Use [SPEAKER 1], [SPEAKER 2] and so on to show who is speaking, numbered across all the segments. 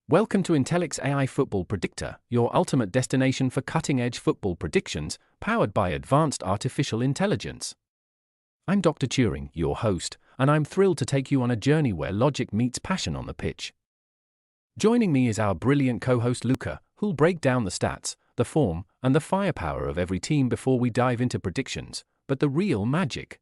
[SPEAKER 1] Welcome to Intellic's AI Football Predictor, your ultimate destination for cutting-edge football predictions, powered by advanced artificial intelligence. I'm Dr. Turing, your host, and I'm thrilled to take you on a journey where logic meets passion on the pitch. Joining me is our brilliant co-host Luca, who'll break down the stats, the form, and the firepower of every team before we dive into predictions, but the real magic.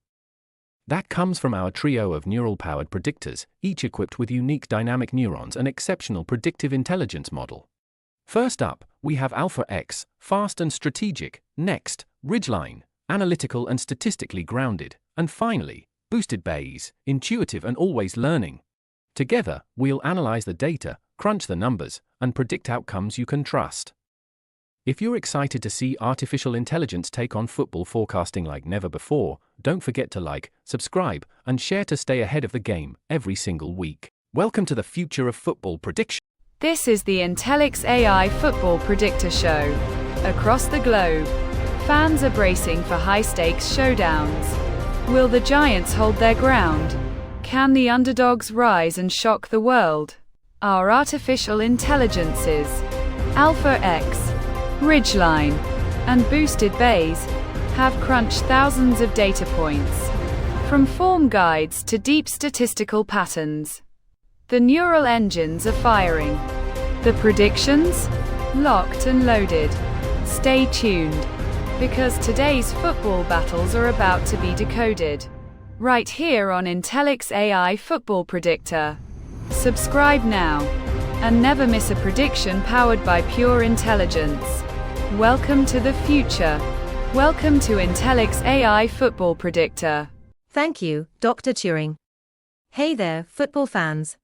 [SPEAKER 1] That comes from our trio of neural-powered predictors, each equipped with unique dynamic neurons and exceptional predictive intelligence model. First up, we have AlphaX, fast and strategic; next, RidgeLine, analytical and statistically grounded; and finally, BoostedBayes, intuitive and always learning. Together, we'll analyze the data, crunch the numbers, and predict outcomes you can trust. If you're excited to see artificial intelligence take on football forecasting like never before, don't forget to like, subscribe, and share to stay ahead of the game every single week. Welcome to the future of football prediction.
[SPEAKER 2] This is the Intellic's AI Football Predictor Show. Across the globe, fans are bracing for high-stakes showdowns. Will the Giants hold their ground? Can the underdogs rise and shock the world? Our artificial intelligences, AlphaX, RidgeLine, and BoostedBayes, have crunched thousands of data points, from form guides to deep statistical patterns. The neural engines are firing. The predictions? Locked and loaded. Stay tuned, because today's football battles are about to be decoded. Right here on Intellic's AI Football Predictor. Subscribe now, and never miss a prediction powered by pure intelligence. Welcome to the future. Welcome to Intellic's AI Football Predictor.
[SPEAKER 3] Thank you, Dr. Turing. Hey there, football fans.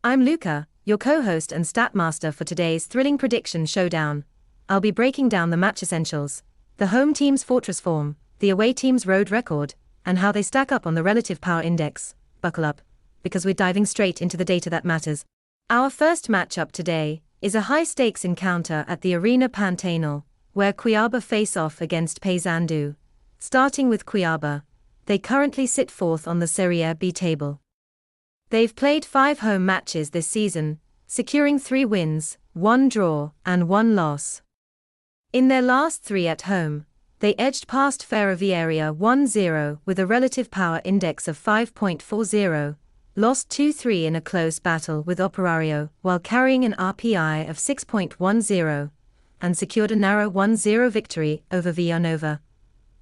[SPEAKER 3] I'm Luca, your co-host and stat master for today's thrilling prediction showdown. I'll be breaking down the match essentials, the home team's fortress form, the away team's road record, and how they stack up on the relative power index. Buckle up, because we're diving straight into the data that matters. Our first matchup today is a high-stakes encounter at the Arena Pantanal, where Cuiabá face off against Paysandu. Starting with Cuiabá, they currently sit fourth on the Serie B table. They've played 5 home matches this season, securing 3 wins, 1 draw, and 1 loss. In their last 3 at home, they edged past Ferroviaria 1-0 with a relative power index of 5.40, lost 2-3 in a close battle with Operario while carrying an RPI of 6.10, and secured a narrow 1-0 victory over Villanova,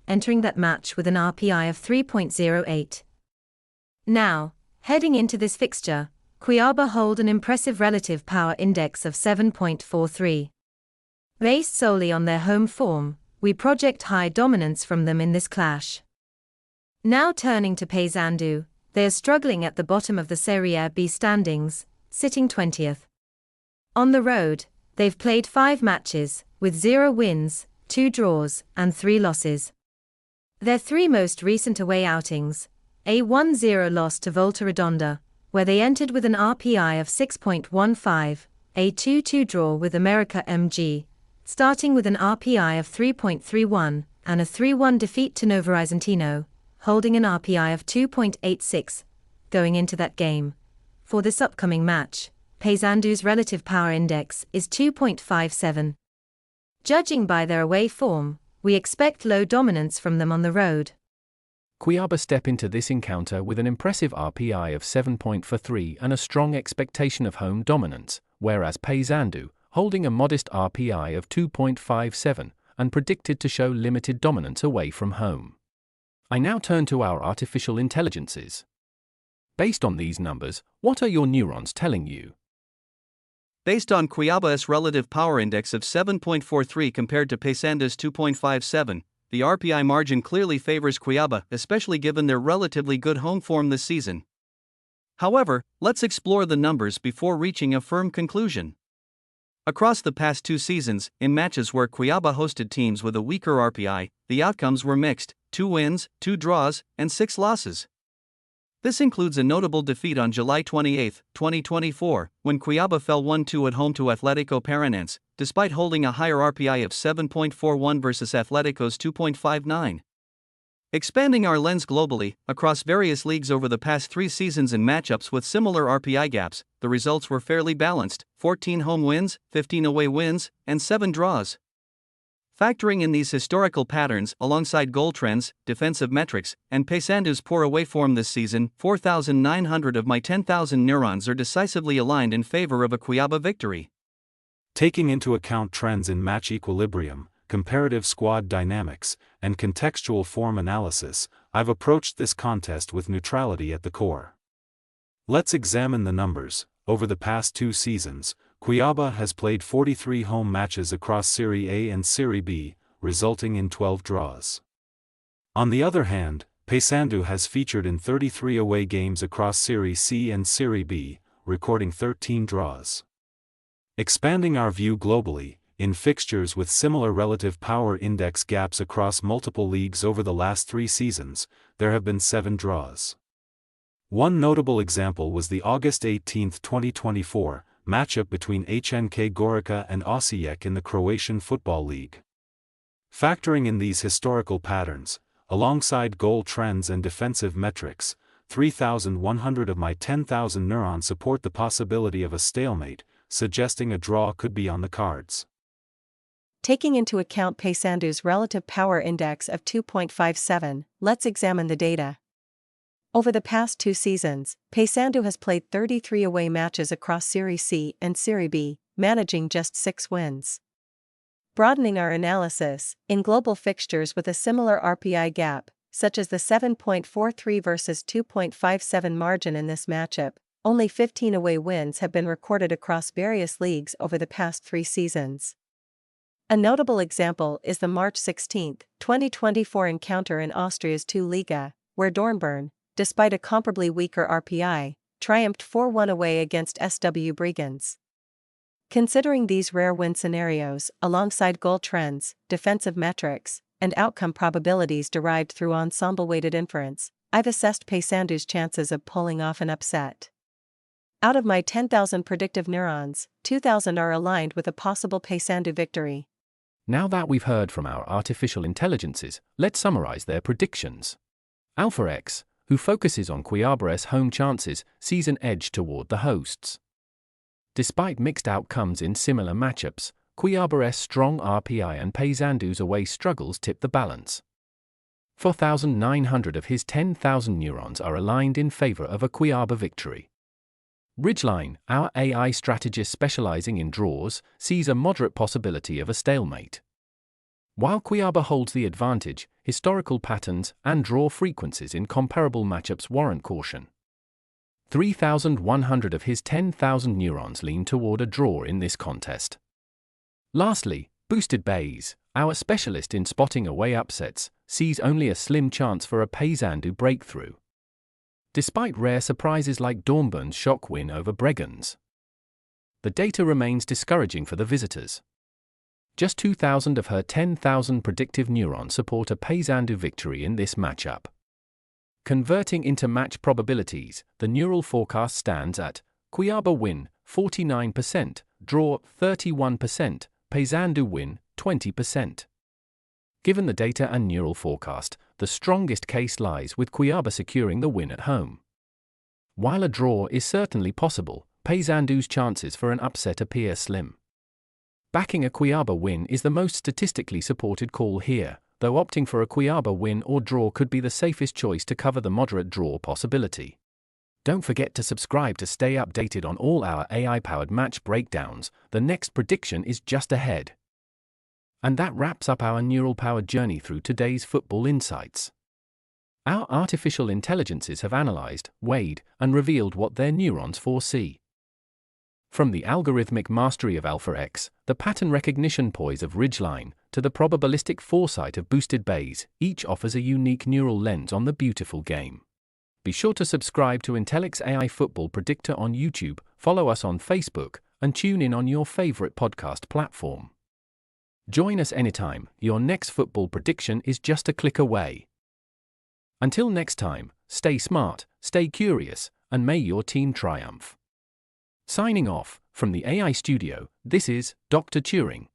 [SPEAKER 3] entering that match with an RPI of 3.08. Now, heading into this fixture, Cuiabá hold an impressive relative power index of 7.43. Based solely on their home form, we project high dominance from them in this clash. Now turning to Paysandu, they are struggling at the bottom of the Serie B standings, sitting 20th. On the road, they've played 5 matches, with 0 wins, 2 draws, and 3 losses. Their 3 most recent away outings: a 1-0 loss to Volta Redonda, where they entered with an RPI of 6.15, a 2-2 draw with America MG, starting with an RPI of 3.31, and a 3-1 defeat to Novo Horizontino, holding an RPI of 2.86, going into that game. For this upcoming match, Paysandu's relative power index is 2.57. Judging by their away form, we expect low dominance from them on the road.
[SPEAKER 1] Cuiabá step into this encounter with an impressive RPI of 7.43 and a strong expectation of home dominance, whereas Paysandu, holding a modest RPI of 2.57, and predicted to show limited dominance away from home. I now turn to our artificial intelligences. Based on these numbers, what are your neurons telling you?
[SPEAKER 4] Based on Cuiabá's relative power index of 7.43 compared to Paysandu's 2.57, the RPI margin clearly favors Cuiabá, especially given their relatively good home form this season. However, let's explore the numbers before reaching a firm conclusion. Across the past 2 seasons, in matches where Cuiabá hosted teams with a weaker RPI, the outcomes were mixed: 2 wins, 2 draws, and 6 losses. This includes a notable defeat on July 28, 2024, when Cuiabá fell 1-2 at home to Atlético Paranaense, despite holding a higher RPI of 7.41 versus Atlético's 2.59. Expanding our lens globally, across various leagues over the past 3 seasons in matchups with similar RPI gaps, the results were fairly balanced: 14 home wins, 15 away wins, and 7 draws. Factoring in these historical patterns alongside goal trends, defensive metrics, and Paysandu's poor away form this season, 4,900 of my 10,000 neurons are decisively aligned in favor of a Cuiabá victory.
[SPEAKER 5] Taking into account trends in match equilibrium, comparative squad dynamics, and contextual form analysis, I've approached this contest with neutrality at the core. Let's examine the numbers. Over the past 2 seasons, Cuiabá has played 43 home matches across Serie A and Serie B, resulting in 12 draws. On the other hand, Paysandu has featured in 33 away games across Serie C and Serie B, recording 13 draws. Expanding our view globally, in fixtures with similar relative power index gaps across multiple leagues over the last 3 seasons, there have been 7 draws. One notable example was the August 18, 2024, matchup between HNK Gorica and Osijek in the Croatian Football League. Factoring in these historical patterns, alongside goal trends and defensive metrics, 3,100 of my 10,000 neurons support the possibility of a stalemate, suggesting a draw could be on the cards.
[SPEAKER 6] Taking into account Paysandu's relative power index of 2.57, let's examine the data. Over the past 2 seasons, Paysandu has played 33 away matches across Serie C and Serie B, managing just 6 wins. Broadening our analysis, in global fixtures with a similar RPI gap, such as the 7.43 versus 2.57 margin in this matchup, only 15 away wins have been recorded across various leagues over the past 3 seasons. A notable example is the March 16, 2024 encounter in Austria's 2 Liga, where Dornbirn, despite a comparably weaker RPI, triumphed 4-1 away against SW Bregenz. Considering these rare win scenarios, alongside goal trends, defensive metrics, and outcome probabilities derived through ensemble-weighted inference, I've assessed Paysandu's chances of pulling off an upset. Out of my 10,000 predictive neurons, 2,000 are aligned with a possible Paysandu victory.
[SPEAKER 1] Now that we've heard from our artificial intelligences, let's summarize their predictions. AlphaX, who focuses on Cuiabá's home chances, sees an edge toward the hosts. Despite mixed outcomes in similar matchups, Cuiabá's strong RPI and Paysandu's away struggles tip the balance. 4,900 of his 10,000 neurons are aligned in favor of a Cuiabá victory. RidgeLine, our AI strategist specializing in draws, sees a moderate possibility of a stalemate. While Cuiabá holds the advantage, historical patterns and draw frequencies in comparable matchups warrant caution. 3,100 of his 10,000 neurons lean toward a draw in this contest. Lastly, BoostedBayes, our specialist in spotting away upsets, sees only a slim chance for a Paysandu breakthrough. Despite rare surprises like Dornbirn's shock win over Bregenz, the data remains discouraging for the visitors. Just 2,000 of her 10,000 predictive neurons support a Paysandu victory in this matchup. Converting into match probabilities, the neural forecast stands at Cuiabá win 49%, draw 31%, Paysandu win 20%. Given the data and neural forecast, the strongest case lies with Cuiabá securing the win at home. While a draw is certainly possible, Paysandu's chances for an upset appear slim. Backing a Cuiabá win is the most statistically supported call here, though opting for a Cuiabá win or draw could be the safest choice to cover the moderate draw possibility. Don't forget to subscribe to stay updated on all our AI-powered match breakdowns. The next prediction is just ahead. And that wraps up our neural-powered journey through today's football insights. Our artificial intelligences have analyzed, weighed, and revealed what their neurons foresee. From the algorithmic mastery of AlphaX, the pattern recognition poise of RidgeLine, to the probabilistic foresight of BoostedBayes, each offers a unique neural lens on the beautiful game. Be sure to subscribe to Intellic's AI Football Predictor on YouTube, follow us on Facebook, and tune in on your favorite podcast platform. Join us anytime, your next football prediction is just a click away. Until next time, stay smart, stay curious, and may your team triumph. Signing off, from the AI studio, this is Dr. Turing.